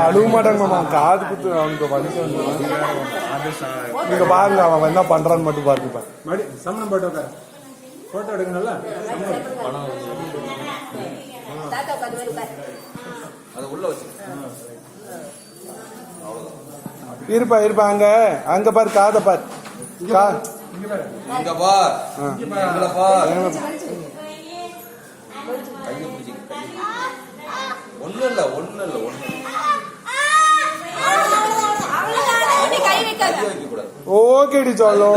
அழுவ மாட்டாங்க மாமா, காது குத்து அவனுக்கு வலிக்க நீங்க பாருங்க, அவன் என்ன பண்றான்னு மட்டும் பாருங்க. சமணம் போட்டோ போட்டோ எடுக்கணும்ல. இருப்பா இருப்பா, அங்க அங்க பாரு, காதை பாரு. ஓகேடி சொல்லும்.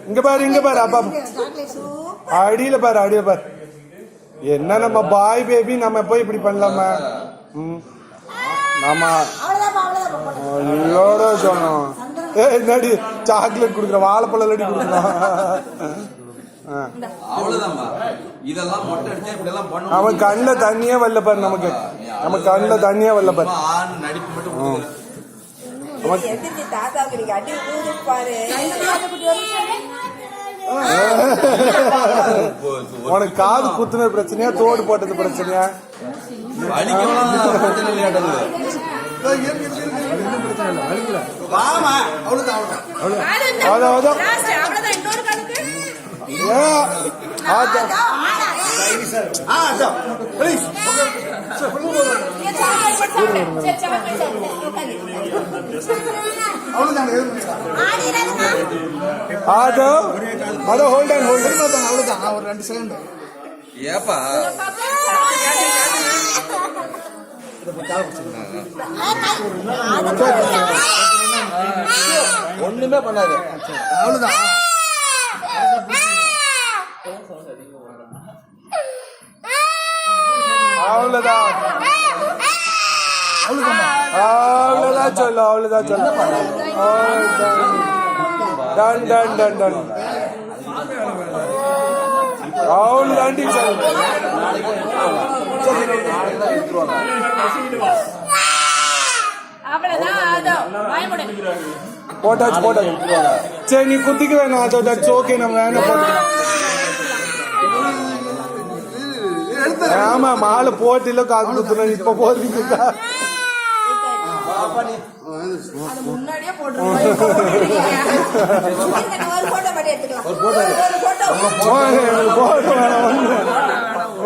இங்க பாரு இங்க பாரு, அப்பா அடியில பாரு, அடியில பாரு. என்ன நம்ம பாய் பேபி, நம்ம போய் இப்படி பண்ணலாமா? நம்ம இதோட சொன்னோம். என்னடி சாக்லேட் குடுக்குற, வாழைப்பழம் அடி கொடுக்கணும். அவன் கண்ணுல தண்ணியே வரல பாரு, நமக்கு நம்ம கண்ணுல தண்ணியே வரல பாரு. உனக்கு காது குத்துன பிரச்சனையா, தோடு போட்டது பிரச்சனையா? ஹோல்ட் ஆன் ஹோல்ட் அவ்வளவுதான், ஒரு 2 செகண்ட். ஏப்பா ஒண்ணுமே பண்ணாது, அவ்வளவுதான். அவ்வளவுதான் அவ்வளவுதான் சொல்லு, அவ்வளவுதான் சொல்லு. டன் டன் டன் டன் அவ்வளவுதாண்டி சொல்லு. போட்டாச்சு போட்டாச்சு. சரி நீ குத்திக்க வேணாம், அதோட ஓகே, நம்ம வேணாம் போட்டு. ஆமா மாலை போட்டில காது குத்துறேன், இப்ப போடுறீங்க.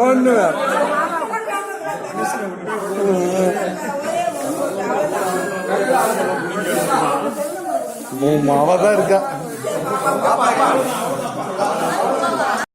ஒண்ணு மாவதான் இருக்கா.